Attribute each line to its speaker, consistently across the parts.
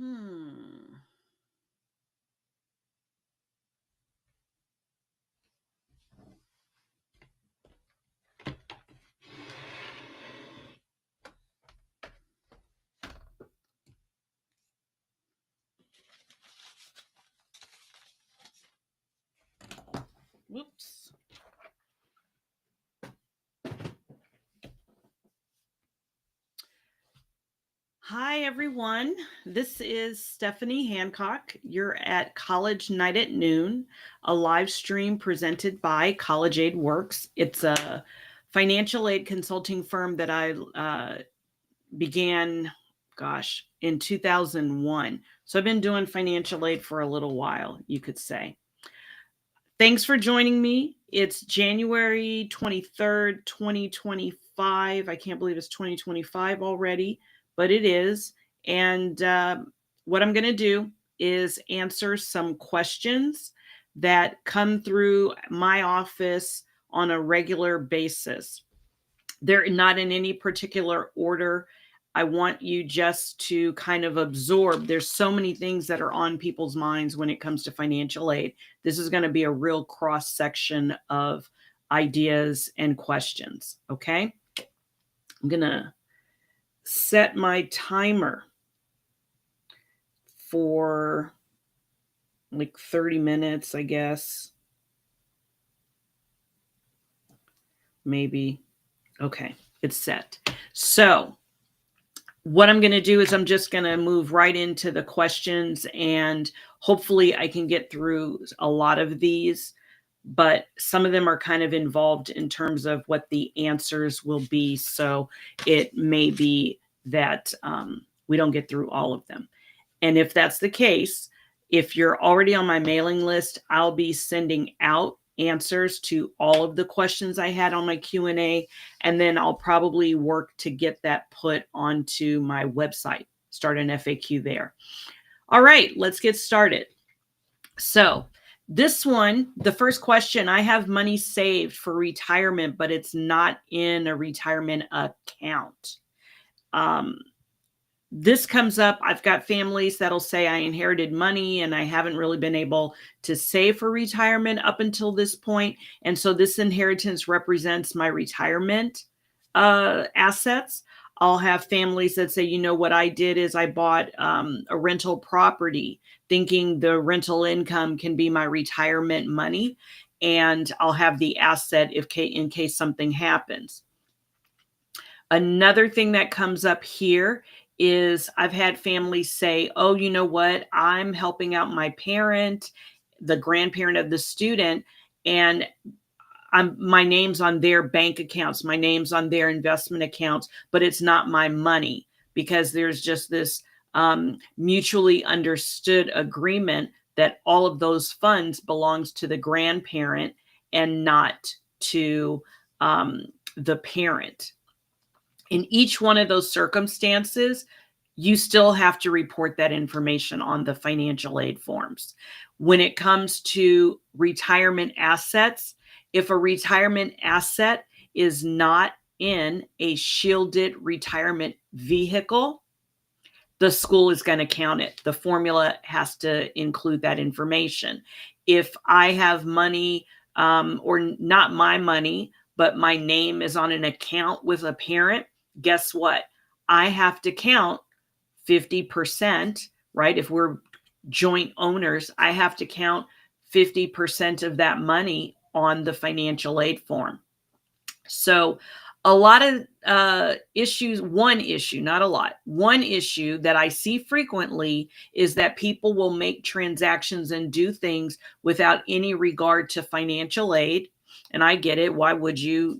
Speaker 1: Hmm. Whoops. Hi, everyone. This is Stephanie Hancock. You're at College Night at Noon, a live stream presented by College Aid Works. It's a financial aid consulting firm that I began, in 2001. So I've been doing financial aid for a little while, you could say. Thanks for joining me. It's January 23rd, 2025. I can't believe it's 2025 already, but it is. And what I'm going to do is answer some questions that come through my office on a regular basis. They're not in any particular order. I want you just to kind of absorb. There's so many things that are on people's minds when it comes to financial aid. This is going to be a real cross section of ideas and questions. Okay. I'm going to set my timer for like 30 minutes, I guess. Maybe. Okay. It's set. So, what I'm going to do is I'm just going to move right into the questions, and hopefully I can get through a lot of these, but some of them are kind of involved in terms of what the answers will be. So it may be that we don't get through all of them. And if that's the case, if you're already on my mailing list, I'll be sending out answers to all of the questions I had on my Q&A, and then I'll probably work to get that put onto my website, start an FAQ there. All right, let's get started. So this one, the first question, I have money saved for retirement, but it's not in a retirement account. This comes up. I've got families that'll say I inherited money and I haven't really been able to save for retirement up until this point. And so this inheritance represents my retirement assets. I'll have families that say, you know, what I did is I bought a rental property thinking the rental income can be my retirement money. And I'll have the asset in case something happens. Another thing that comes up here is I've had families say, oh, you know what? I'm helping out my parent, the grandparent of the student, and my name's on their bank accounts, my name's on their investment accounts, but it's not my money because there's just this mutually understood agreement that all of those funds belongs to the grandparent and not to the parent. In each one of those circumstances, you still have to report that information on the financial aid forms. When it comes to retirement assets, if a retirement asset is not in a shielded retirement vehicle, the school is going to count it. The formula has to include that information. If I have money, or not my money, but my name is on an account with a parent, guess what? I have to count 50%, right? If we're joint owners, I have to count 50% of that money on the financial aid form. So a lot of issues, one issue, not a lot, one issue that I see frequently is that people will make transactions and do things without any regard to financial aid. And I get it. Why would you,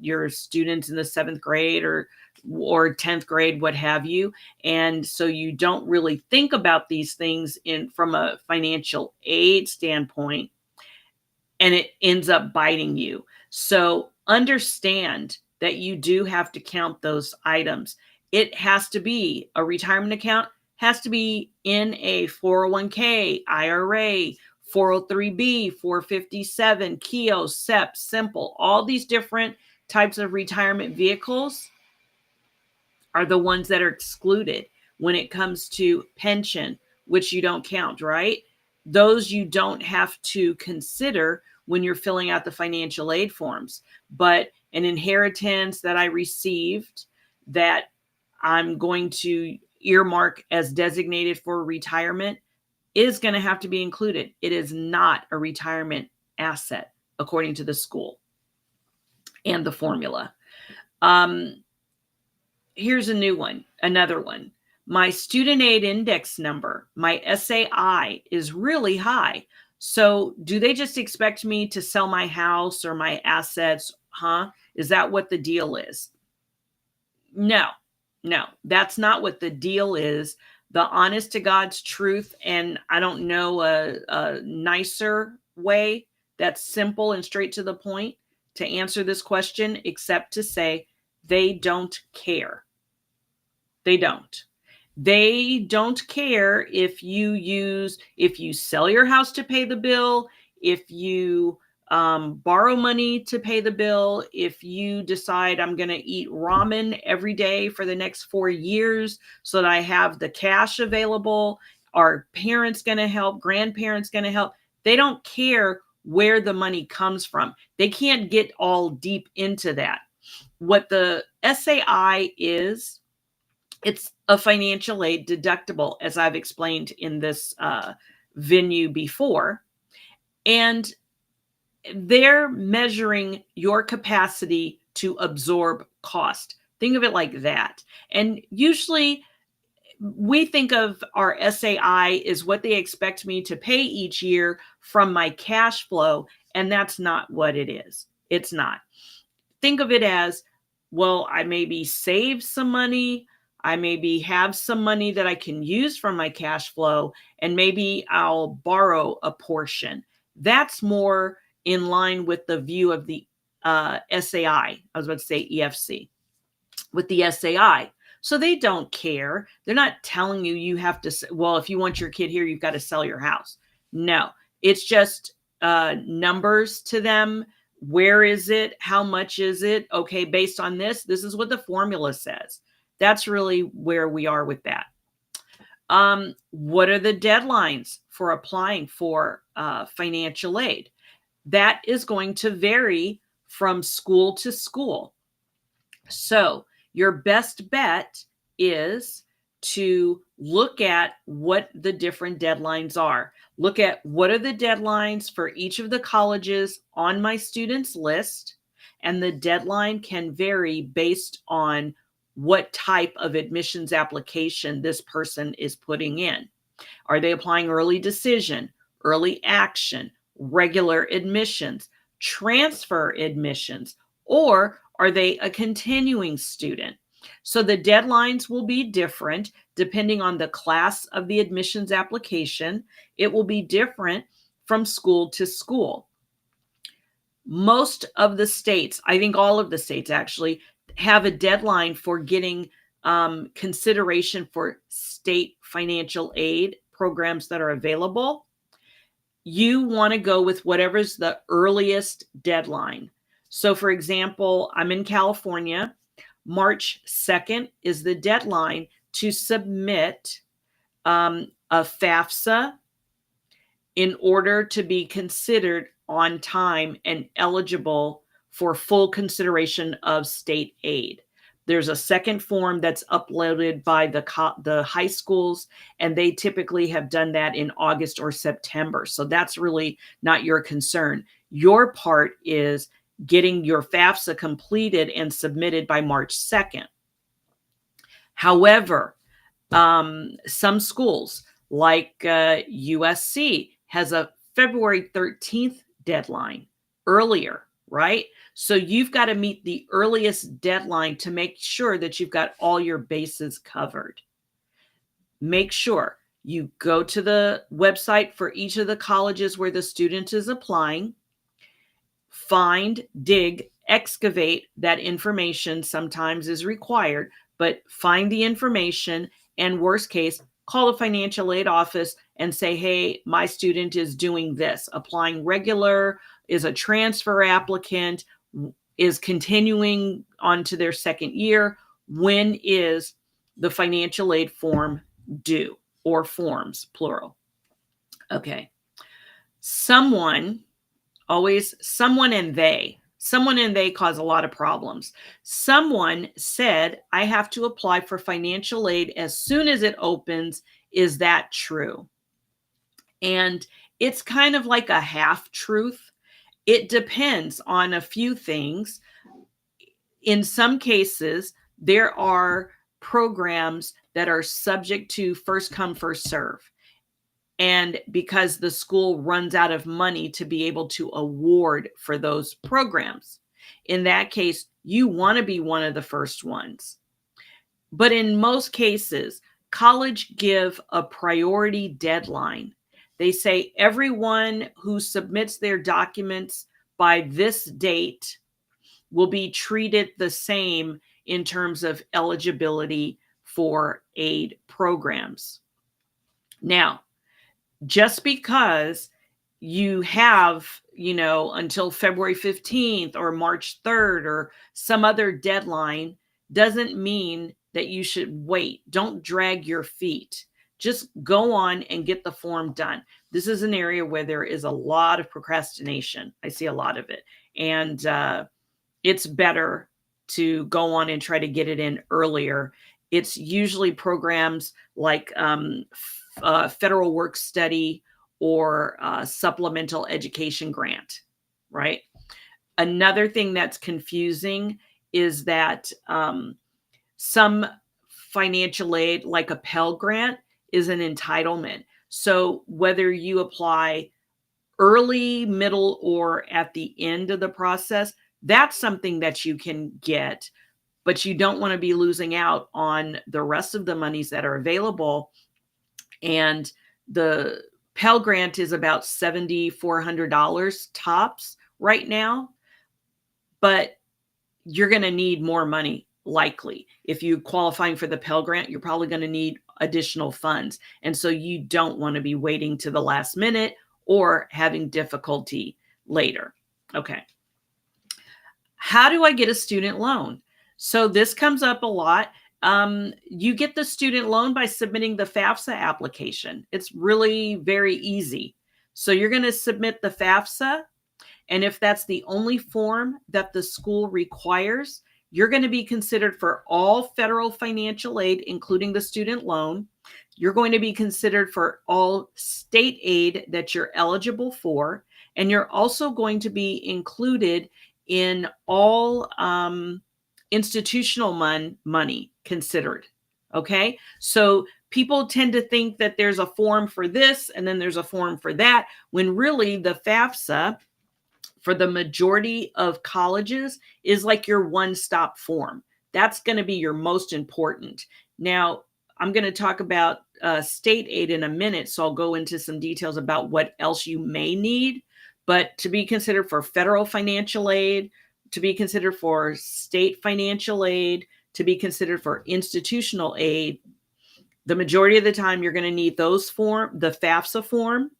Speaker 1: you're students in the 7th grade or 10th grade, what have you. And so you don't really think about these things from a financial aid standpoint, and it ends up biting you. So understand that you do have to count those items. It has to be a retirement account, has to be in a 401k, IRA, 403b, 457, KEO, SEP, Simple. All these different types of retirement vehicles are the ones that are excluded. when it comes to pension, which you don't count, right? Those you don't have to consider when you're filling out the financial aid forms. But an inheritance that I received that I'm going to earmark as designated for retirement is going to have to be included. It is not a retirement asset, according to the school and the formula. Here's a new one, another one. My student aid index number, my SAI, is really high. So do they just expect me to sell my house or my assets? Is that what the deal is? No, that's not what the deal is. The honest to God's truth, and I don't know a nicer way that's simple and straight to the point to answer this question, except to say they don't care. They don't. They don't care if you sell your house to pay the bill, if you borrow money to pay the bill, if you decide I'm going to eat ramen every day for the next 4 years so that I have the cash available. Are parents going to help? Grandparents going to help? They don't care where the money comes from. They can't get all deep into that. What the SAI is, it's a financial aid deductible, as I've explained in this venue before. And they're measuring your capacity to absorb cost. Think of it like that. And usually we think of our SAI as what they expect me to pay each year from my cash flow. And that's not what it is. It's not. Think of it as, well, I maybe save some money. I maybe have some money that I can use from my cash flow, and maybe I'll borrow a portion. That's more in line with the view of the SAI. I was about to say EFC, with the SAI. So they don't care. They're not telling you have to, well, if you want your kid here, you've got to sell your house. No, it's just numbers to them. Where is it? How much is it? Okay, based on this is what the formula says. That's really where we are with that. What are the deadlines for applying for financial aid? That is going to vary from school to school. So your best bet is to look at what the different deadlines are. Look at what are the deadlines for each of the colleges on my students list, and the deadline can vary based on what type of admissions application this person is putting in. Are they applying early decision, early action, regular admissions, transfer admissions, or are they a continuing student? So the deadlines will be different depending on the class of the admissions application. It will be different from school to school. Most of the states, I think all of the states actually, have a deadline for getting consideration for state financial aid programs that are available. You want to go with whatever's the earliest deadline. So for example, I'm in California. March 2nd is the deadline to submit a FAFSA in order to be considered on time and eligible for full consideration of state aid. There's a second form that's uploaded by the high schools, and they typically have done that in August or September. So that's really not your concern. Your part is getting your FAFSA completed and submitted by March 2nd. However, some schools like USC has a February 13th deadline earlier, right? So you've got to meet the earliest deadline to make sure that you've got all your bases covered. Make sure you go to the website for each of the colleges where the student is applying, find, dig, excavate that information. Sometimes is required, but find the information, and worst case, call the financial aid office and say, hey, my student is doing this, applying regular, is a transfer applicant, is continuing on to their second year. When is the financial aid form do, or forms, plural. Okay. Someone and they. Someone and they cause a lot of problems. Someone said, I have to apply for financial aid as soon as it opens. Is that true? And it's kind of like a half truth. It depends on a few things. In some cases, there are programs that are subject to first come, first serve. And because the school runs out of money to be able to award for those programs, in that case, you want to be one of the first ones. But in most cases, college give a priority deadline. They say everyone who submits their documents by this date will be treated the same in terms of eligibility for aid programs. Now, just because you have, until February 15th or March 3rd or some other deadline doesn't mean that you should wait. Don't drag your feet. Just go on and get the form done. This is an area where there is a lot of procrastination. I see a lot of it. And it's better to go on and try to get it in earlier. It's usually programs like Federal Work Study or Supplemental Education Grant, right? Another thing that's confusing is that some financial aid, like a Pell Grant, is an entitlement. So whether you apply early, middle, or at the end of the process, that's something that you can get, but you don't want to be losing out on the rest of the monies that are available. And the Pell Grant is about $7,400 tops right now, but you're going to need more money, likely. If you're qualifying for the Pell Grant, you're probably going to need additional funds. And so you don't want to be waiting to the last minute or having difficulty later. Okay. How do I get a student loan? So this comes up a lot. You get the student loan by submitting the FAFSA application. It's really very easy. So you're going to submit the FAFSA, and if that's the only form that the school requires, you're going to be considered for all federal financial aid, including the student loan. You're going to be considered for all state aid that you're eligible for, and you're also going to be included in all institutional money considered. Okay. So people tend to think that there's a form for this and then there's a form for that, when really the FAFSA for the majority of colleges is like your one-stop form. That's going to be your most important. Now, I'm going to talk about state aid in a minute, so I'll go into some details about what else you may need. But to be considered for federal financial aid, to be considered for state financial aid, to be considered for institutional aid, the majority of the time you're going to need the FAFSA form.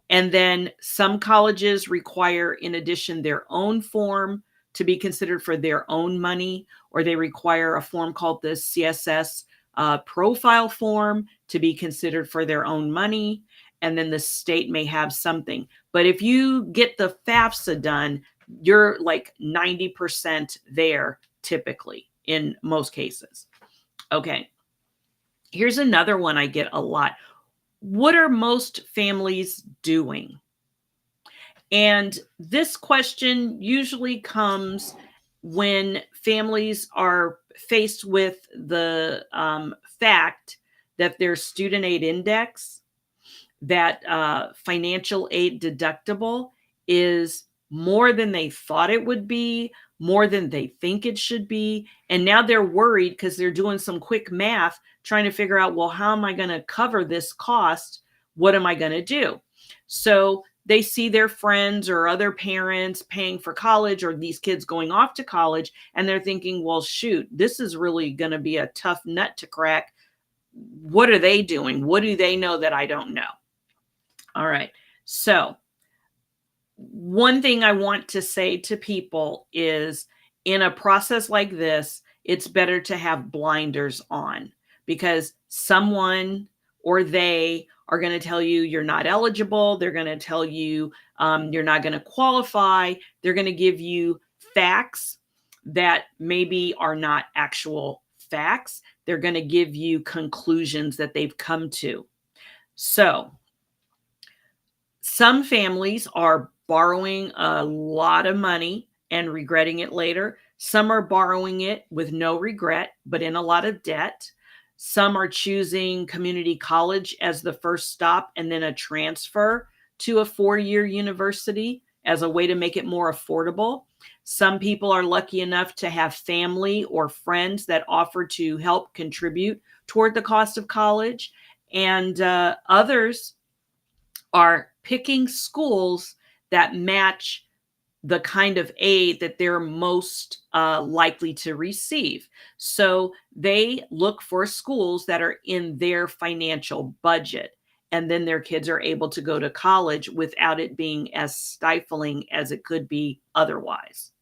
Speaker 1: And then some colleges require, in addition, their own form to be considered for their own money, or they require a form called the CSS profile form to be considered for their own money. And then the state may have something. But if you get the FAFSA done, you're like 90% there typically in most cases. Okay. Here's another one I get a lot. What are most families doing? And this question usually comes when families are faced with the fact that their student aid index, that financial aid deductible, is more than they thought it would be, more than they think it should be. And now they're worried because they're doing some quick math, trying to figure out, well, how am I going to cover this cost? What am I going to do? So they see their friends or other parents paying for college, or these kids going off to college, and they're thinking, well, shoot, this is really going to be a tough nut to crack. What are they doing? What do they know that I don't know? All right. So one thing I want to say to people is, in a process like this, it's better to have blinders on. because someone or they are going to tell you you're not eligible. They're going to tell you you're not going to qualify. They're going to give you facts that maybe are not actual facts. They're going to give you conclusions that they've come to. So some families are borrowing a lot of money and regretting it later. Some are borrowing it with no regret, but in a lot of debt. Some are choosing community college as the first stop and then a transfer to a 4-year university as a way to make it more affordable. Some people are lucky enough to have family or friends that offer to help contribute toward the cost of college. And others are picking schools that match the kind of aid that they're most likely to receive. So they look for schools that are in their financial budget. And then their kids are able to go to college without it being as stifling as it could be otherwise.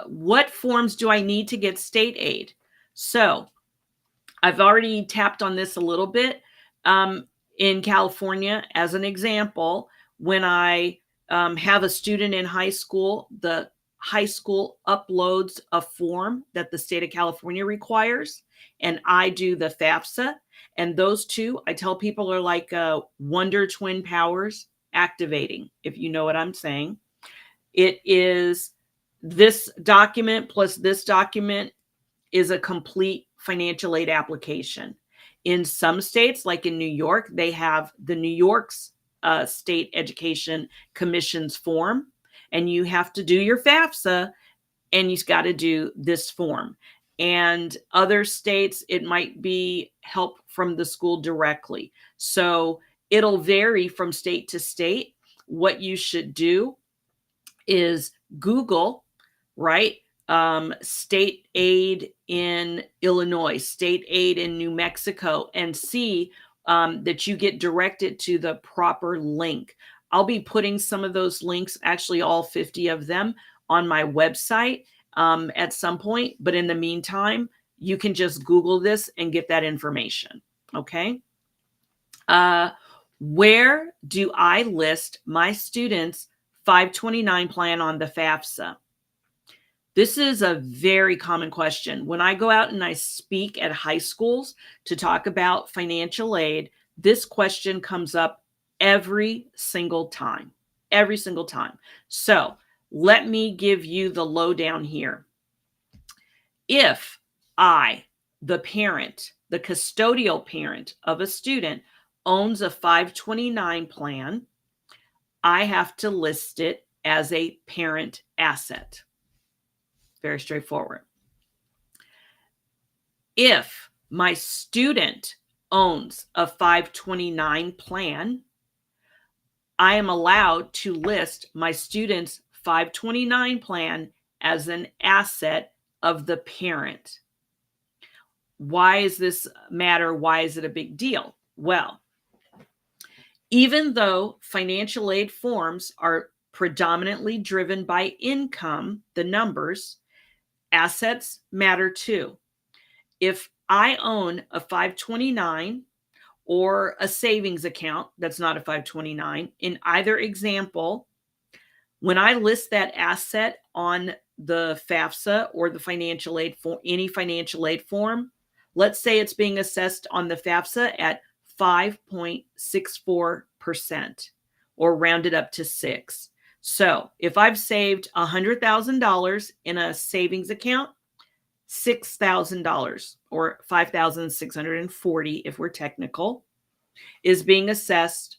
Speaker 1: What forms do I need to get state aid? So I've already tapped on this a little bit. In California, as an example, when I have a student in high school, the high school uploads a form that the state of California requires, and I do the FAFSA. And those two, I tell people, are like Wonder Twin powers activating, if you know what I'm saying. It is this document plus this document is a complete financial aid application. In some states, like in New York, they have the New York's State Education Commission's form, and you have to do your FAFSA, and you've got to do this form. And other states, it might be help from the school directly. So it'll vary from state to state. What you should do is Google, right? State aid in Illinois, state aid in New Mexico, and see that you get directed to the proper link. I'll be putting some of those links, actually all 50 of them, on my website at some point. But in the meantime, you can just Google this and get that information. Okay. Where do I list my students' 529 plan on the FAFSA? This is a very common question. When I go out and I speak at high schools to talk about financial aid, this question comes up every single time, every single time. So let me give you the lowdown here. If I, the parent, the custodial parent of a student, owns a 529 plan, I have to list it as a parent asset. Very straightforward. If my student owns a 529 plan, I am allowed to list my student's 529 plan as an asset of the parent. Why does this matter? Why is it a big deal? Well, even though financial aid forms are predominantly driven by income, the numbers, assets matter too. If I own a 529 or a savings account that's not a 529, in either example, when I list that asset on the FAFSA or the financial aid for any financial aid form, let's say it's being assessed on the FAFSA at 5.64% or rounded up to 6. So if I've saved $100,000 in a savings account, $6,000 or $5,640, if we're technical, is being assessed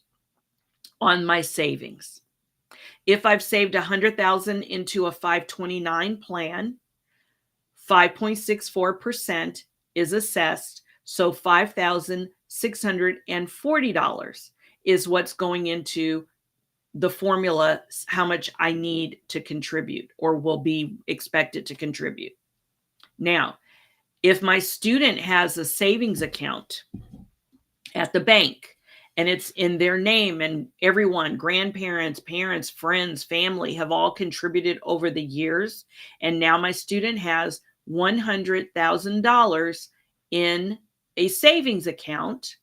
Speaker 1: on my savings. If I've saved $100,000 into a 529 plan, 5.64% is assessed. So $5,640 is what's going into the formula, how much I need to contribute or will be expected to contribute. Now, if my student has a savings account at the bank and it's in their name and everyone, grandparents, parents, friends, family have all contributed over the years, and now my student has $100,000 in a savings account,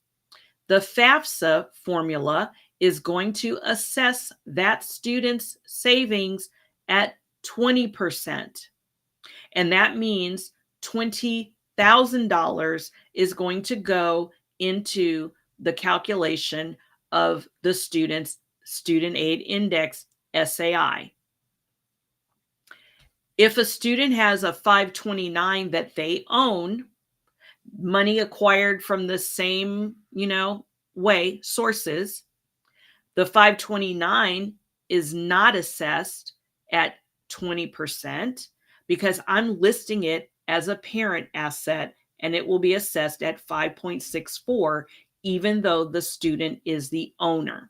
Speaker 1: the FAFSA formula is going to assess that student's savings at 20%. And that means $20,000 is going to go into the calculation of the student's student aid index, SAI. If a student has a 529 that they own, money acquired from the same, way, sources, the 529 is not assessed at 20% because I'm listing it as a parent asset and it will be assessed at 5.64, even though the student is the owner.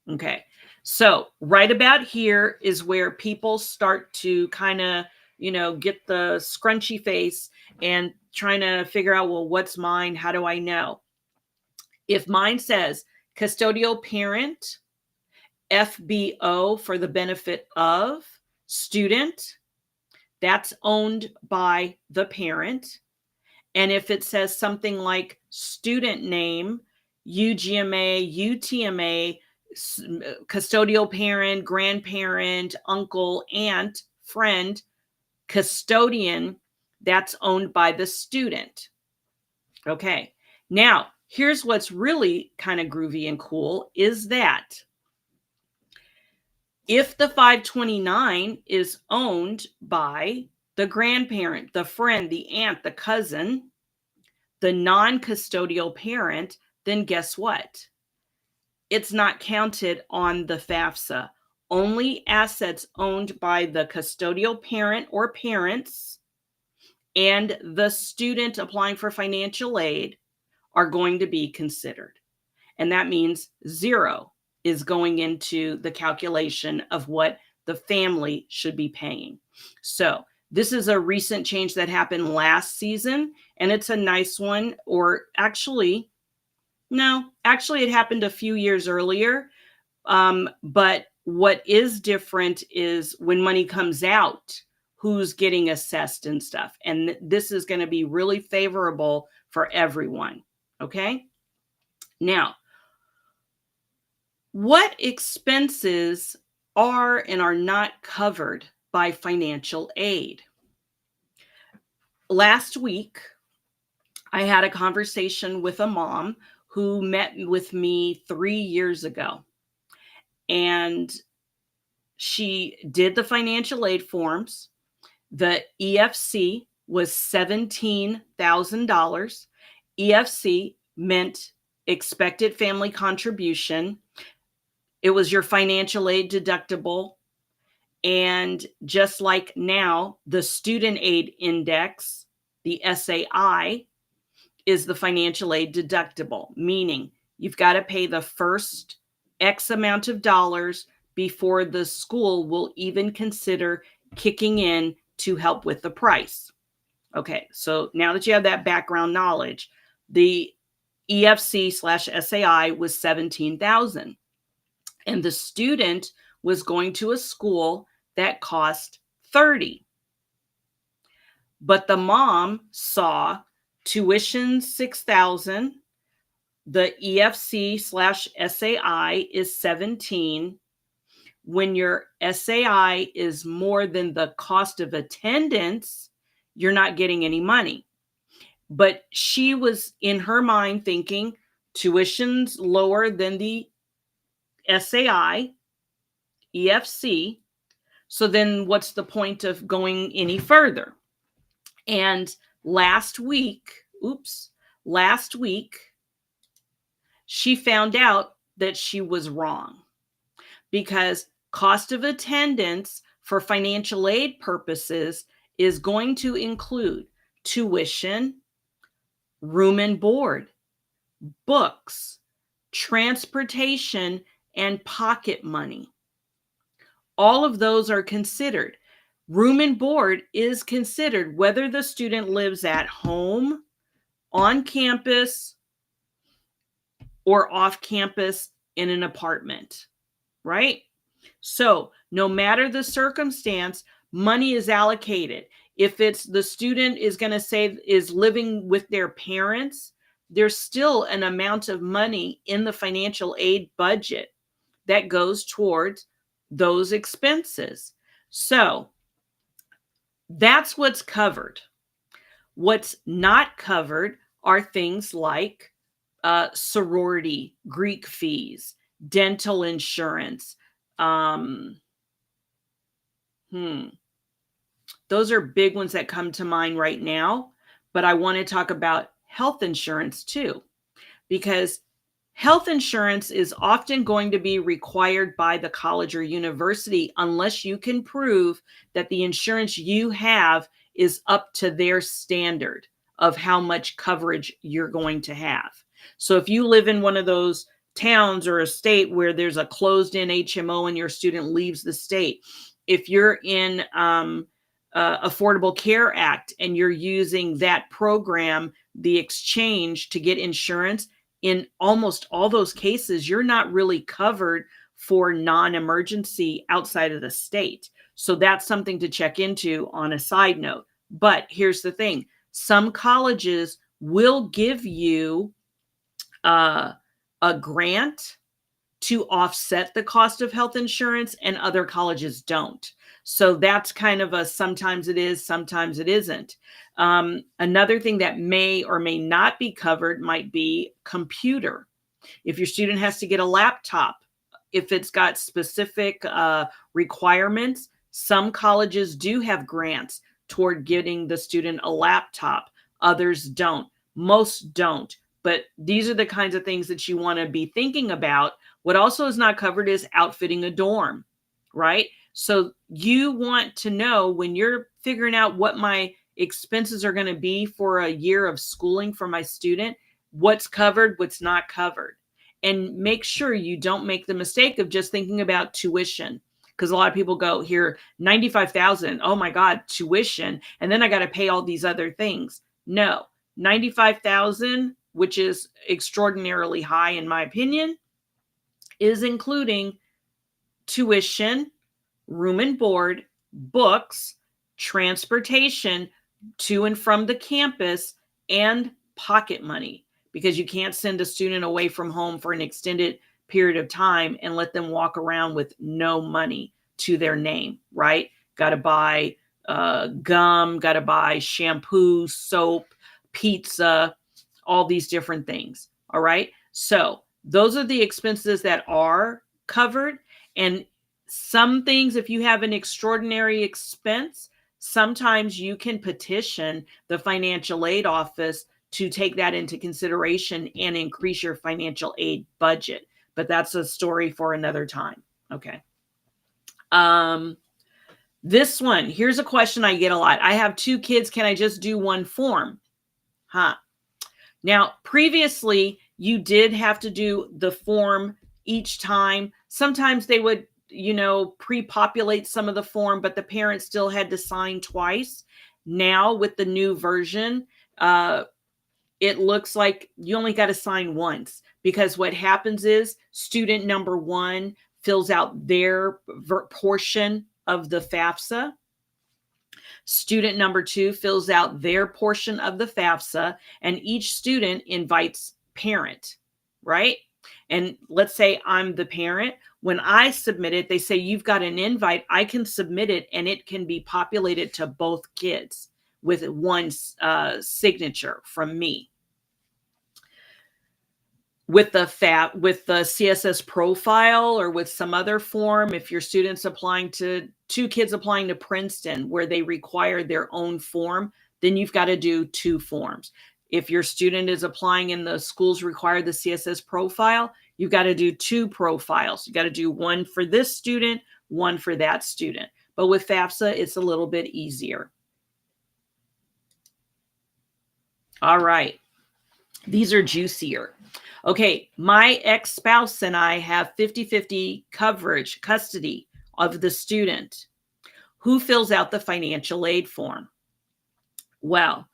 Speaker 1: Okay, so right about here is where people start to kind of, get the scrunchy face and trying to figure out, well, what's mine? How do I know? If mine says custodial parent, FBO for the benefit of student, that's owned by the parent. And if it says something like student name, UGMA, UTMA, custodial parent, grandparent, uncle, aunt, friend, custodian, that's owned by the student. Okay, now here's what's really kind of groovy and cool is that if the 529 is owned by the grandparent, the friend, the aunt, the cousin, the non-custodial parent, then guess what? It's not counted on the FAFSA. Only assets owned by the custodial parent or parents and the student applying for financial aid are going to be considered. And that means 0 is going into the calculation of what the family should be paying. So this is a recent change that happened last season, and it's a nice one. Or actually, it happened a few years earlier. But what is different is when money comes out, who's getting assessed and stuff. And this is going to be really favorable for everyone. Okay. Now, what expenses are and are not covered by financial aid? Last week, I had a conversation with a mom who met with me 3 years ago. And she did the financial aid forms. The EFC was $17,000. EFC meant expected family contribution. It was your financial aid deductible. And just like now, the student aid index, the SAI, is the financial aid deductible, meaning you've got to pay the first X amount of dollars before the school will even consider kicking in to help with the price. Okay, so now that you have that background knowledge, the EFC/SAI was $17,000. And the student was going to a school that cost $30,000. But the mom saw tuition $6,000. The EFC/SAI is $17,000. When your SAI is more than the cost of attendance, you're not getting any money. But she was in her mind thinking tuition's lower than the SAI, EFC. So then what's the point of going any further? And last week, she found out that she was wrong, because cost of attendance for financial aid purposes is going to include tuition, room and board, books, transportation, and pocket money. All of those are considered. Room and board is considered whether the student lives at home, on campus, or off campus in an apartment, right? So no matter the circumstance, money is allocated. If it's the student is going to say is living with their parents, there's still an amount of money in the financial aid budget that goes towards those expenses. So that's what's covered. What's not covered are things like sorority, Greek fees, dental insurance. Those are big ones that come to mind right now. But I want to talk about health insurance too, because health insurance is often going to be required by the college or university unless you can prove that the insurance you have is up to their standard of how much coverage you're going to have. So if you live in one of those towns or a state where there's a closed-in HMO and your student leaves the state, if you're in Affordable Care Act and you're using that program, the exchange, to get insurance, in almost all those cases, you're not really covered for non-emergency outside of the state. So that's something to check into on a side note. But here's the thing. Some colleges will give you a grant to offset the cost of health insurance, and other colleges don't. So that's kind of a sometimes it is, sometimes it isn't. Another thing that may or may not be covered might be computer. If your student has to get a laptop, if it's got specific requirements, some colleges do have grants toward getting the student a laptop. Others don't. Most don't. But these are the kinds of things that you want to be thinking about. What also is not covered is outfitting a dorm, right? So you want to know, when you're figuring out what my expenses are going to be for a year of schooling for my student, what's covered, what's not covered. And make sure you don't make the mistake of just thinking about tuition. Because a lot of people go, here, $95,000, oh my God, tuition, and then I got to pay all these other things. No, $95,000, which is extraordinarily high in my opinion, is including tuition, room and board, books, transportation to and from the campus, and pocket money, because you can't send a student away from home for an extended period of time and let them walk around with no money to their name, right? Got to buy gum, got to buy shampoo, soap, pizza, all these different things. All right. So those are the expenses that are covered. And some things, if you have an extraordinary expense, sometimes you can petition the financial aid office to take that into consideration and increase your financial aid budget. But that's a story for another time. Okay. This one, here's a question I get a lot. I have 2 kids. Can I just do one form? Now, previously, you did have to do the form each time. Sometimes they would, pre-populate some of the form, but the parents still had to sign twice. Now, with the new version, it looks like you only got to sign once, because what happens is student number 1 fills out their portion of the FAFSA. Student number 2 fills out their portion of the FAFSA, and each student invites parent, right? And let's say I'm the parent. When I submit it, they say, you've got an invite. I can submit it, and it can be populated to both kids with one signature from me. With the CSS profile, or with some other form, if your student's applying to 2 kids applying to Princeton where they require their own form, then you've got to do 2 forms. If your student is applying and the schools require the CSS profile, you've got to do 2 profiles. You got to do one for this student, one for that student. But with FAFSA, it's a little bit easier. All right. These are juicier. Okay, my ex-spouse and I have 50-50 coverage, custody of the student. Who fills out the financial aid form? Well,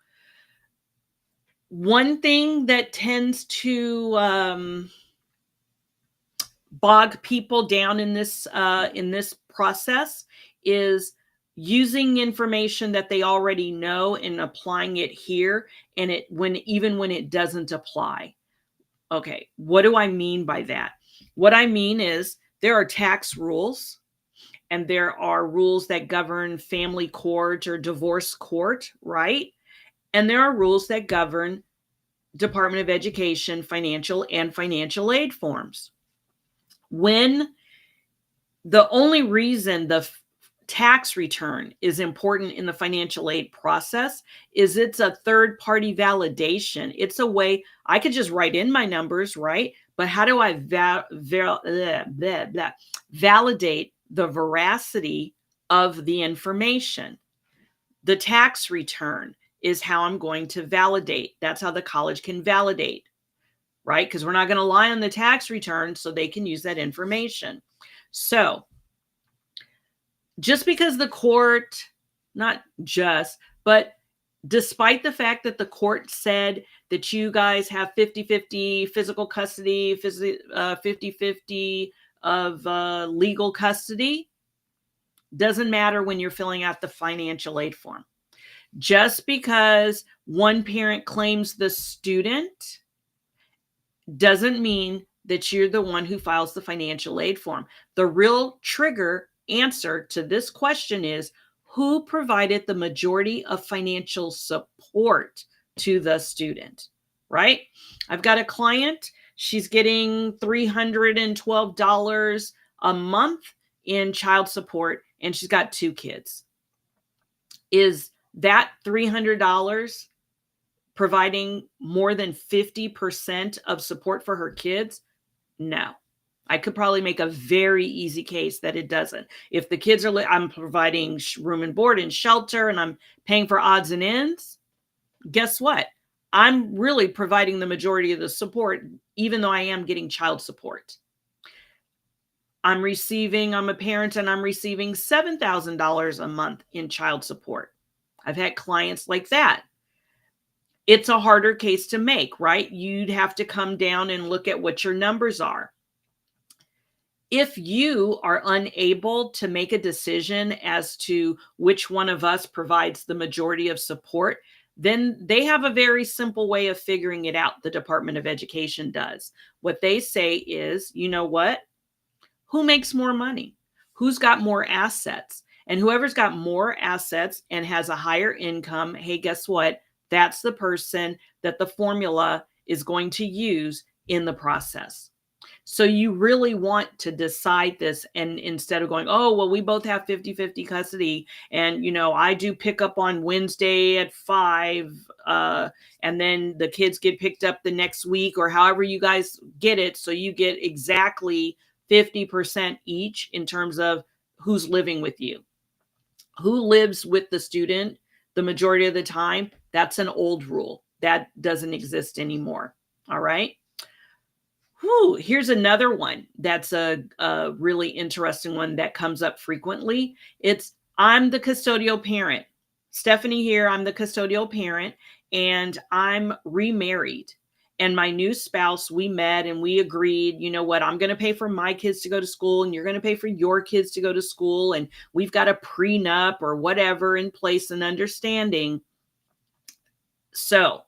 Speaker 1: one thing that tends to bog people down in this process is using information that they already know and applying it here, and even when it doesn't apply. Okay, what do I mean by that? What I mean is there are tax rules and there are rules that govern family court or divorce court, right? And there are rules that govern Department of Education financial and financial aid forms. When the only reason the tax return is important in the financial aid process is it's a third party validation. It's a way I could just write in my numbers, right? But how do I validate the veracity of the information? The tax return is how I'm going to validate. That's how the college can validate, right? Because we're not going to lie on the tax return, so they can use that information. So just because the court, not just, but despite the fact that the court said that you guys have 50-50 physical custody, 50-50 of legal custody, doesn't matter when you're filling out the financial aid form. Just because one parent claims the student doesn't mean that you're the one who files the financial aid form. The real trigger answer to this question is who provided the majority of financial support to the student, right? I've got a client, she's getting $312 a month in child support, and she's got 2 kids. Is that $300 providing more than 50% of support for her kids? No. I could probably make a very easy case that it doesn't. If the kids are, I'm providing room and board and shelter and I'm paying for odds and ends, guess what? I'm really providing the majority of the support, even though I am getting child support. I'm a parent and I'm receiving $7,000 a month in child support. I've had clients like that. It's a harder case to make, right? You'd have to come down and look at what your numbers are. If you are unable to make a decision as to which one of us provides the majority of support, then they have a very simple way of figuring it out. The Department of Education does. What they say is, you know what? Who makes more money? Who's got more assets? And whoever's got more assets and has a higher income, hey, guess what? That's the person that the formula is going to use in the process. So you really want to decide this, and instead of going, oh, well, we both have 50-50 custody, and I do pick up on Wednesday at 5, and then the kids get picked up the next week, or however you guys get it, so you get exactly 50% each in terms of who's living with you. Who lives with the student the majority of the time? That's an old rule. That doesn't exist anymore. All right. Whew, here's another one that's a really interesting one that comes up frequently. It's, I'm the custodial parent. Stephanie here, I'm the custodial parent, and I'm remarried. And my new spouse, we met and we agreed, you know what, I'm going to pay for my kids to go to school and you're going to pay for your kids to go to school. And we've got a prenup or whatever in place, and understanding. So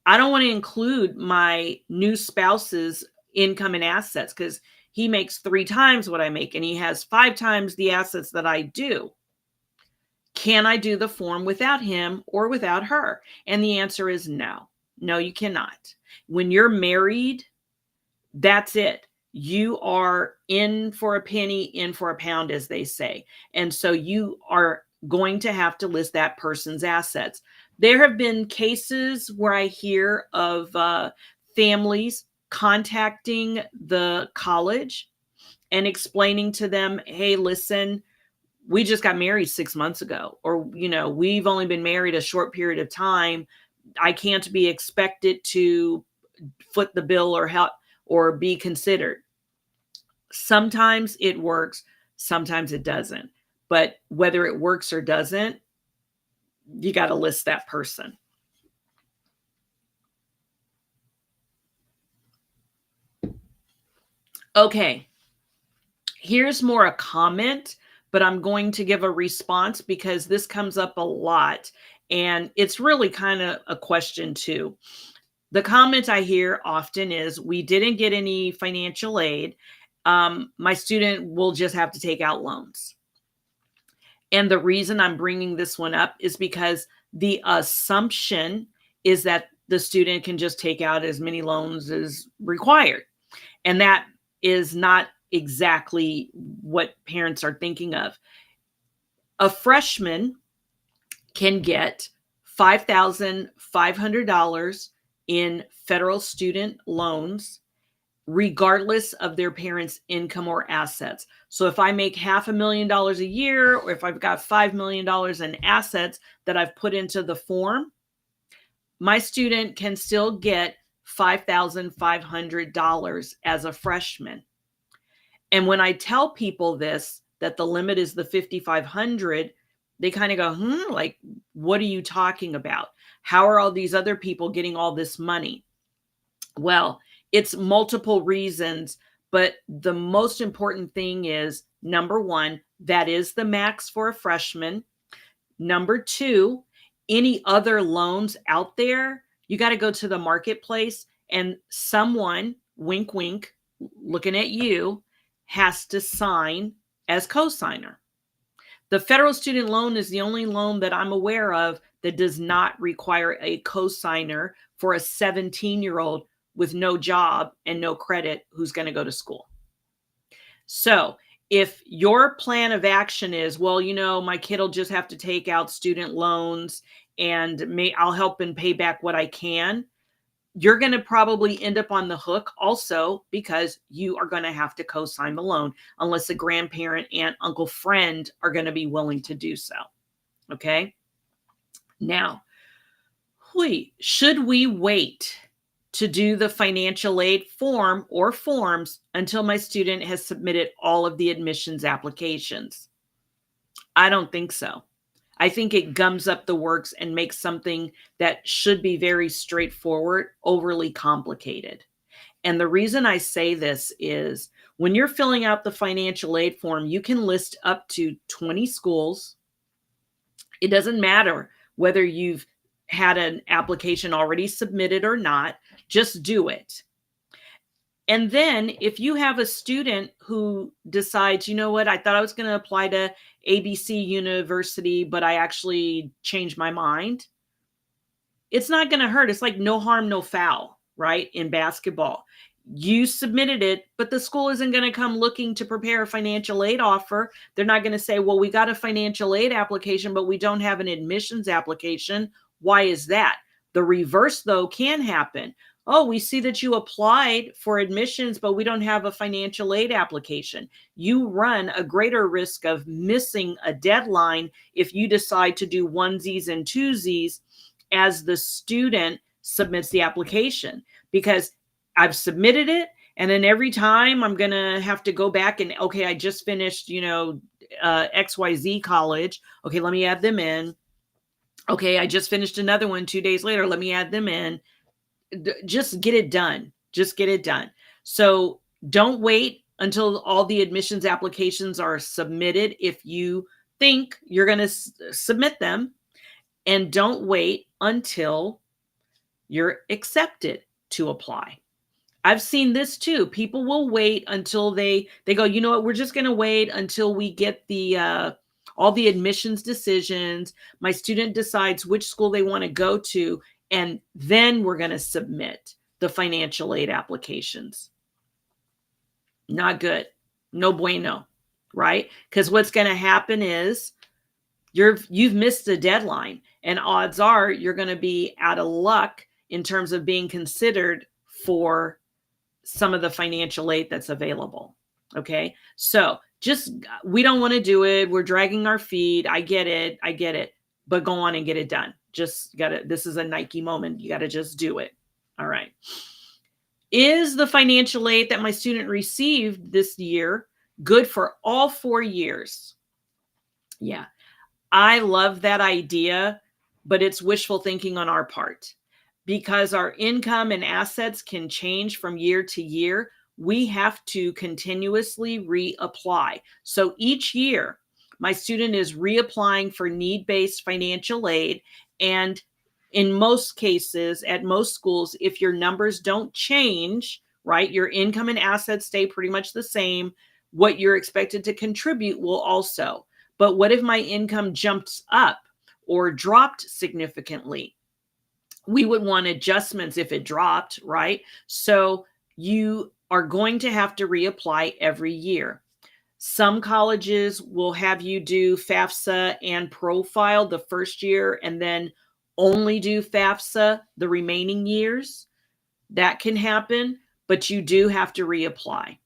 Speaker 1: I don't want to include my new spouse's income and assets because he makes 3 times what I make and he has 5 times the assets that I do. Can I do the form without him or without her? And the answer is no. No, you cannot. When you're married, that's it. You are in for a penny, in for a pound, as they say. And so you are going to have to list that person's assets. There have been cases where I hear of families contacting the college and explaining to them, hey, listen, we just got married 6 months ago, or, we've only been married a short period of time. I can't be expected to foot the bill or help or be considered. Sometimes it works, sometimes it doesn't. But whether it works or doesn't, you got to list that person. Okay, here's more a comment, but I'm going to give a response because this comes up a lot. And it's really kind of a question too. The comment I hear often is, we didn't get any financial aid. My student will just have to take out loans. And the reason I'm bringing this one up is because the assumption is that the student can just take out as many loans as required. And that is not exactly what parents are thinking of. A freshman can get $5,500 in federal student loans, regardless of their parents' income or assets. So if I make $500,000 a year, or if I've got $5 million in assets that I've put into the form, my student can still get $5,500 as a freshman. And when I tell people this, that the limit is the 5,500, they kind of go, like, what are you talking about? How are all these other people getting all this money? Well, it's multiple reasons, but the most important thing is, number one, that is the max for a freshman. Number two, any other loans out there, you got to go to the marketplace, and someone, wink, wink, looking at you, has to sign as co-signer. The federal student loan is the only loan that I'm aware of that does not require a co-signer for a 17-year-old with no job and no credit who's going to go to school. So if your plan of action is, well, my kid will just have to take out student loans and I'll help and pay back what I can, you're going to probably end up on the hook also, because you are going to have to co-sign the loan unless a grandparent, aunt, uncle, friend are going to be willing to do so. Okay. Now, should we wait to do the financial aid form or forms until my student has submitted all of the admissions applications? I don't think so. I think it gums up the works and makes something that should be very straightforward overly complicated. And the reason I say this is, when you're filling out the financial aid form, you can list up to 20 schools. It doesn't matter whether you've had an application already submitted or not, just do it. And then if you have a student who decides, you know what, I thought I was going to apply to ABC University, but I actually changed my mind, it's not going to hurt. It's like no harm, no foul, right? In basketball, you submitted it, but the school isn't going to come looking to prepare a financial aid offer. They're not going to say, well, we got a financial aid application, but we don't have an admissions application. Why is that? The reverse, though, can happen. Oh, we see that you applied for admissions, but we don't have a financial aid application. You run a greater risk of missing a deadline if you decide to do onesies and twosies as the student submits the application, because I've submitted it, and then every time I'm going to have to go back and, okay, I just finished, XYZ college. Okay, let me add them in. Okay, I just finished another one 2 days later. Let me add them in. Just get it done. Just get it done. So don't wait until all the admissions applications are submitted if you think you're going to submit them. And don't wait until you're accepted to apply. I've seen this too. People will wait until they go, you know what, we're just going to wait until we get the all the admissions decisions. My student decides which school they want to go to, and then we're going to submit the financial aid applications. Not good. No bueno, right? Because what's going to happen is you've missed the deadline, and odds are you're going to be out of luck in terms of being considered for some of the financial aid that's available. Okay. So we don't want to do it. We're dragging our feet. I get it. But go on and get it done. This is a Nike moment. You got to just do it. All right. Is the financial aid that my student received this year good for all 4 years? Yeah. I love that idea, but it's wishful thinking on our part, because our income and assets can change from year to year. We have to continuously reapply. So each year my student is reapplying for need-based financial aid. And in most cases, at most schools, if your numbers don't change, right, your income and assets stay pretty much the same, what you're expected to contribute will also. But what if my income jumps up or dropped significantly? We would want adjustments if it dropped, right? So you are going to have to reapply every year. Some colleges will have you do FAFSA and profile the first year and then only do FAFSA the remaining years. That can happen, but you do have to reapply.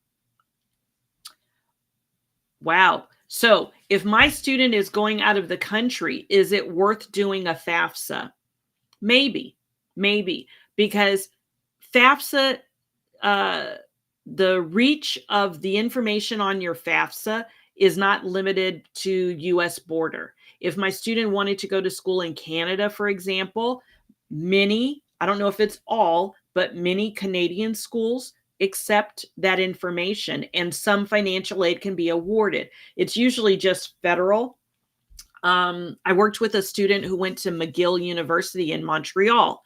Speaker 1: Wow. So if my student is going out of the country, is it worth doing a FAFSA? Maybe, because FAFSA, the reach of the information on your FAFSA is not limited to US border. If my student wanted to go to school in Canada, for example, many, I don't know if it's all, but many Canadian schools accept that information, and some financial aid can be awarded. It's usually just federal. I worked with a student who went to McGill University in Montreal.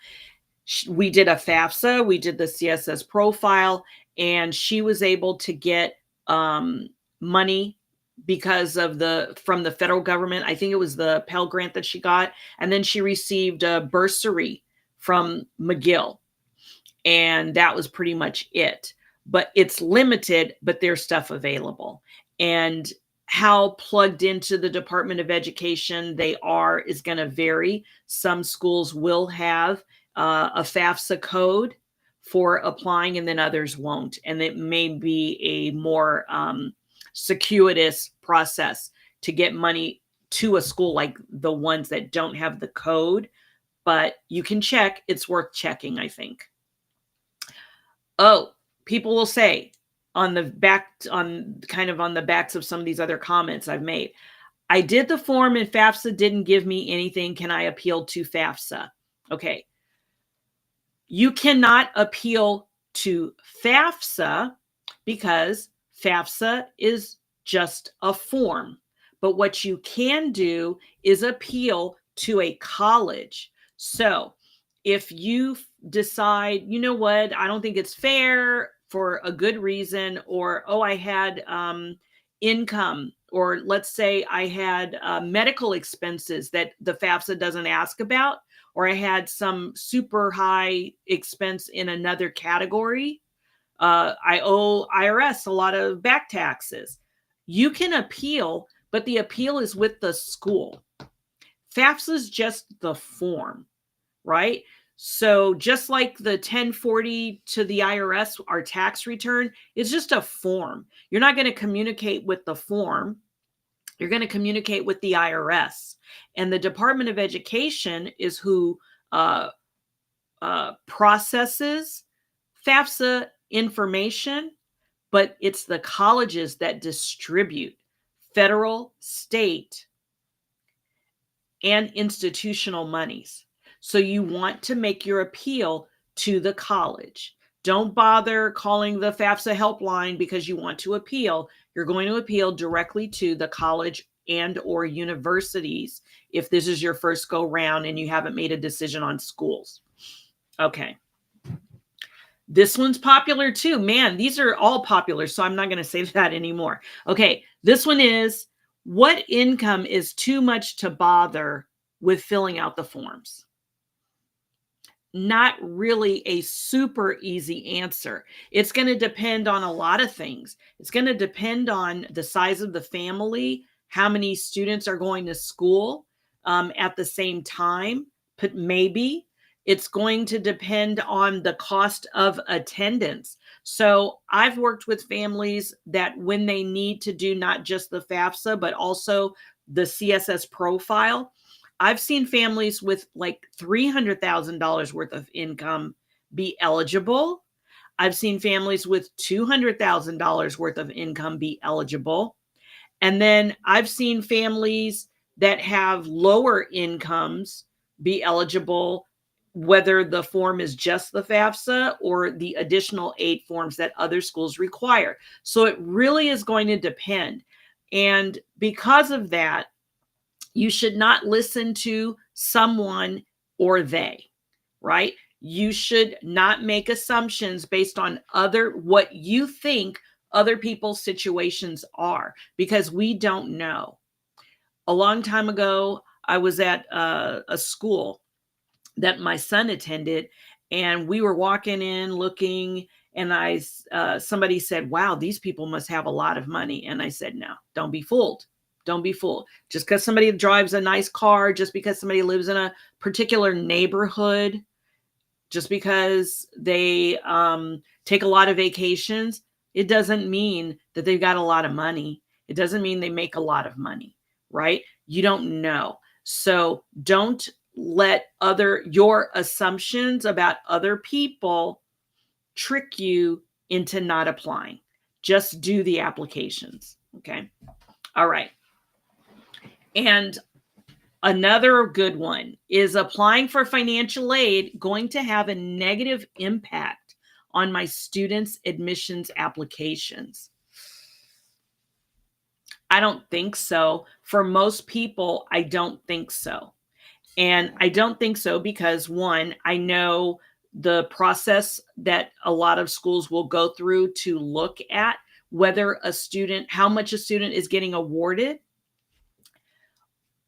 Speaker 1: We did a FAFSA, we did the CSS profile, and she was able to get money because of from the federal government. I think it was the Pell Grant that she got. And then she received a bursary from McGill. And that was pretty much it. But it's limited, but there's stuff available. And how plugged into the Department of Education they are is going to vary. Some schools will have a FAFSA code for applying, and then others won't. And it may be a more circuitous process to get money to a school like the ones that don't have the code. But you can check. It's worth checking, I think. Oh, people will say on the backs of some of these other comments I've made, I did the form and FAFSA didn't give me anything. Can I appeal to FAFSA? Okay. You cannot appeal to FAFSA because FAFSA is just a form. But what you can do is appeal to a college. So if you decide, you know what, I don't think it's fair for a good reason, or, oh, I had income, or let's say I had medical expenses that the FAFSA doesn't ask about, or I had some super high expense in another category. I owe IRS a lot of back taxes. You can appeal, but the appeal is with the school. FAFSA is just the form, right? So just like the 1040 to the IRS, our tax return, it's just a form. You're not going to communicate with the form. You're going to communicate with the IRS. And the Department of Education is who processes FAFSA information, but it's the colleges that distribute federal, state, and institutional monies. So you want to make your appeal to the college. Don't bother calling the FAFSA helpline because you want to appeal. You're going to appeal directly to the college and or universities if this is your first go round and you haven't made a decision on schools. Okay. This one's popular too. Man, these are all popular, so I'm not going to say that anymore. Okay, this one is, what income is too much to bother with filling out the forms? Not really a super easy answer. It's going to depend on a lot of things. It's going to depend on the size of the family, how many students are going to school at the same time, but maybe. It's going to depend on the cost of attendance. So I've worked with families that when they need to do not just the FAFSA, but also the CSS profile, I've seen families with like $300,000 worth of income be eligible. I've seen families with $200,000 worth of income be eligible. And then I've seen families that have lower incomes be eligible, whether the form is just the FAFSA or the additional 8 forms that other schools require. So it really is going to depend. And because of that, you should not listen to someone or they, right? You should not make assumptions based on what you think other people's situations are, because we don't know. A long time ago, I was at a school that my son attended, and we were walking in looking, and somebody said, wow, these people must have a lot of money. And I said, no, don't be fooled. Don't be fooled. Just because somebody drives a nice car, just because somebody lives in a particular neighborhood, just because they take a lot of vacations, it doesn't mean that they've got a lot of money. It doesn't mean they make a lot of money, right? You don't know. So don't let your assumptions about other people trick you into not applying. Just do the applications. Okay. All right. And another good one is applying for financial aid going to have a negative impact on my students' admissions applications? I don't think so. For most people, I don't think so. And I don't think so because, one, I know the process that a lot of schools will go through to look at how much a student is getting awarded.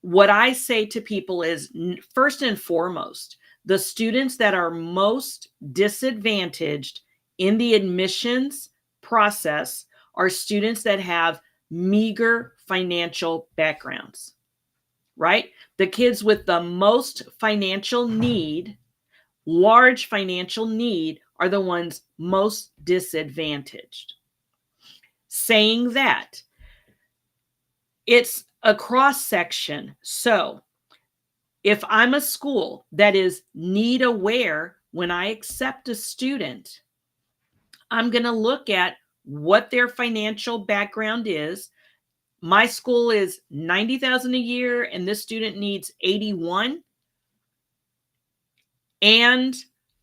Speaker 1: What I say to people is, first and foremost, the students that are most disadvantaged in the admissions process are students that have meager financial backgrounds, right? The kids with the most large financial need, are the ones most disadvantaged. Saying that, it's a cross section. So if I'm a school that is need aware, when I accept a student, I'm going to look at what their financial background is. My school is $90,000 a year and this student needs 81. And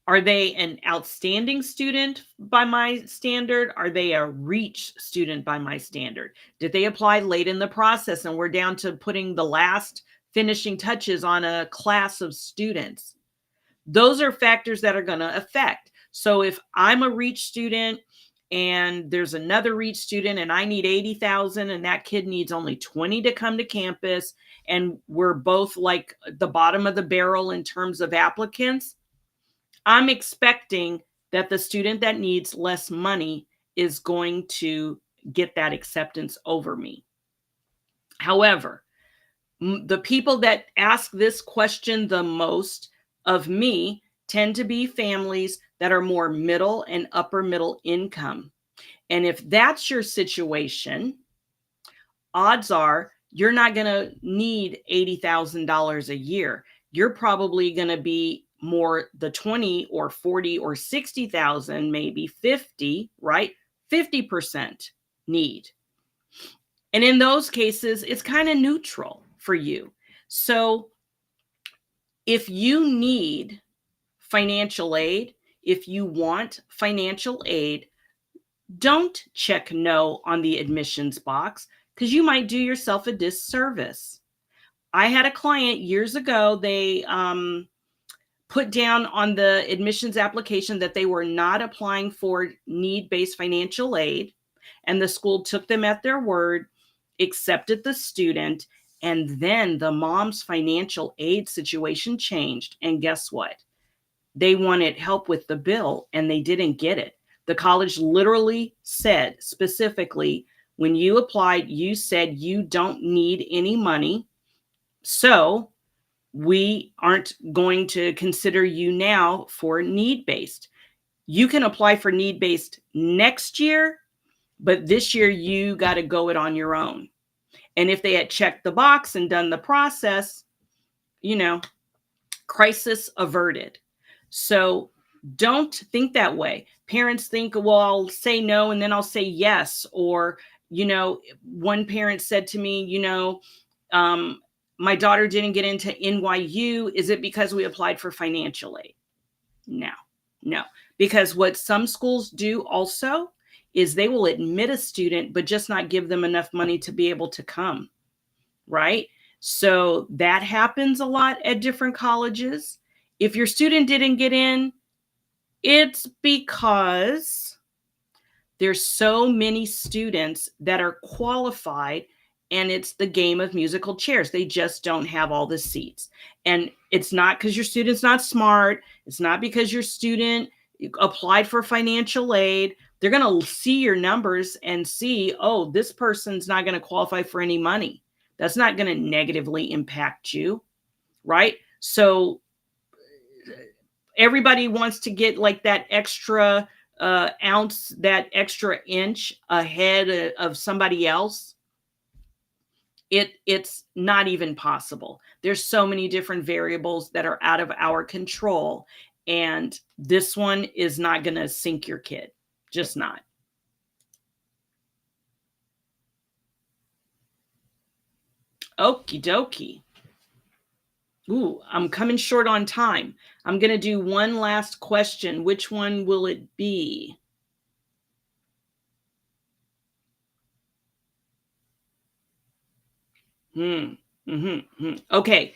Speaker 1: are they an outstanding student by my standard? Are they a reach student by my standard? Did they apply late in the process and we're down to putting the last finishing touches on a class of students? Those are factors that are going to affect. So if I'm a reach student and there's another reach student and I need 80,000 and that kid needs only 20 to come to campus, and we're both like the bottom of the barrel in terms of applicants, I'm expecting that the student that needs less money is going to get that acceptance over me. However, the people that ask this question the most of me tend to be families that are more middle and upper middle income. And if that's your situation, odds are you're not going to need $80,000 a year. You're probably going to be more the 20 or 40 or 60,000, maybe 50, right? 50% need. And in those cases, it's kind of neutral for you. So if you need financial aid, if you want financial aid, don't check no on the admissions box, because you might do yourself a disservice. I had a client years ago, they put down on the admissions application that they were not applying for need-based financial aid, and the school took them at their word, accepted the student, and then the mom's financial aid situation changed. And guess what? They wanted help with the bill and they didn't get it. The college literally said specifically, when you applied, you said you don't need any money. So we aren't going to consider you now for need-based. You can apply for need-based next year, but this year you got to go it on your own. And if they had checked the box and done the process, crisis averted. So don't think that way. Parents think, well, I'll say no and then I'll say yes. Or, one parent said to me, my daughter didn't get into NYU. Is it because we applied for financial aid? No. Because what some schools do also is they will admit a student, but just not give them enough money to be able to come, right? So that happens a lot at different colleges. If your student didn't get in, it's because there's so many students that are qualified, and it's the game of musical chairs. They just don't have all the seats. And it's not because your student's not smart. It's not because your student applied for financial aid. They're going to see your numbers and see, oh, this person's not going to qualify for any money. That's not going to negatively impact you, right? So everybody wants to get like that extra ounce, that extra inch ahead of somebody else. It's not even possible. There's so many different variables that are out of our control, and this one is not going to sink your kid. Just not. Okie dokie. Ooh, I'm coming short on time. I'm going to do one last question. Which one will it be? Okay,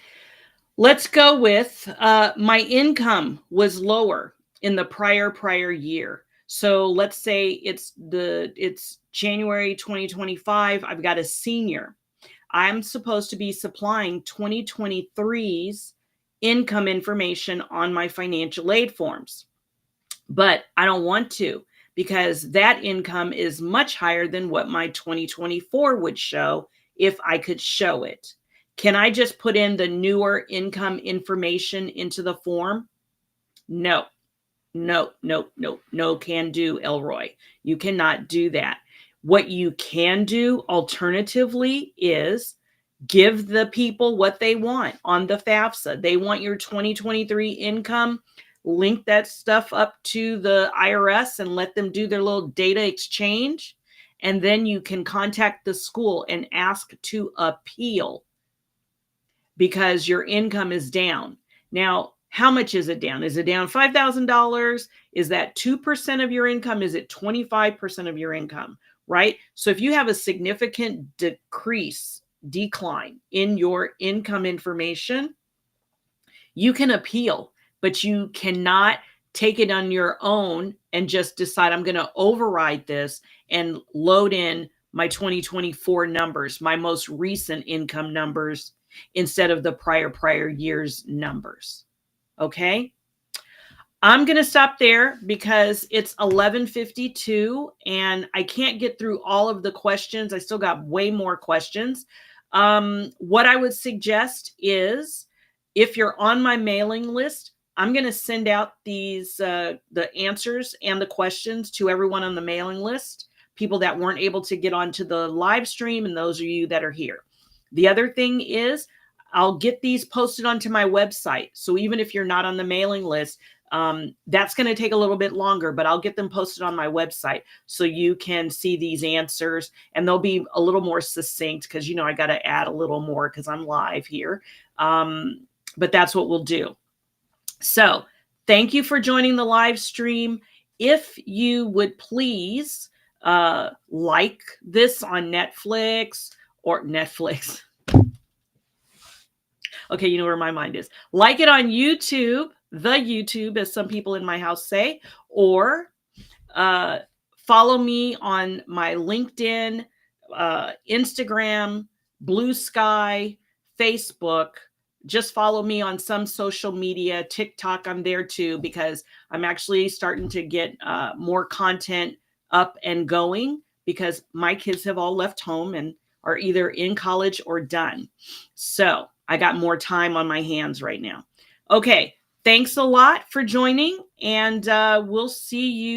Speaker 1: let's go with my income was lower in the prior year. So let's say it's January 2025. I've got a senior. I'm supposed to be supplying 2023's income information on my financial aid forms, but I don't want to, because that income is much higher than what my 2024 would show if I could show it. Can I just put in the newer income information into the form? No, no can do, Elroy. You cannot do that. What you can do alternatively is give the people what they want on the FAFSA. They want your 2023 income. Link that stuff up to the IRS and let them do their little data exchange. And then you can contact the school and ask to appeal because your income is down. Now, how much is it down? Is it down $5,000? Is that 2% of your income? Is it 25% of your income, right? So if you have a significant decline in your income information, you can appeal, but you cannot take it on your own and just decide I'm going to override this and load in my 2024 numbers, my most recent income numbers, instead of the prior year's numbers. Okay. I'm going to stop there because it's 11:52 and I can't get through all of the questions. I still got way more questions. What I would suggest is, if you're on my mailing list, I'm going to send out these, the answers and the questions to everyone on the mailing list, people that weren't able to get onto the live stream, and those of you that are here. The other thing is, I'll get these posted onto my website. So even if you're not on the mailing list, that's going to take a little bit longer, but I'll get them posted on my website so you can see these answers, and they'll be a little more succinct because, you know, I got to add a little more because I'm live here. But that's what we'll do. So thank you for joining the live stream. If you would please like this on Netflix. Okay, you know where my mind is. Like it on YouTube, the YouTube, as some people in my house say, or follow me on my LinkedIn, Instagram, Blue Sky, Facebook. Just follow me on some social media. TikTok, I'm there too, because I'm actually starting to get more content up and going because my kids have all left home and are either in college or done. So I got more time on my hands right now. Okay, thanks a lot for joining, and we'll see you.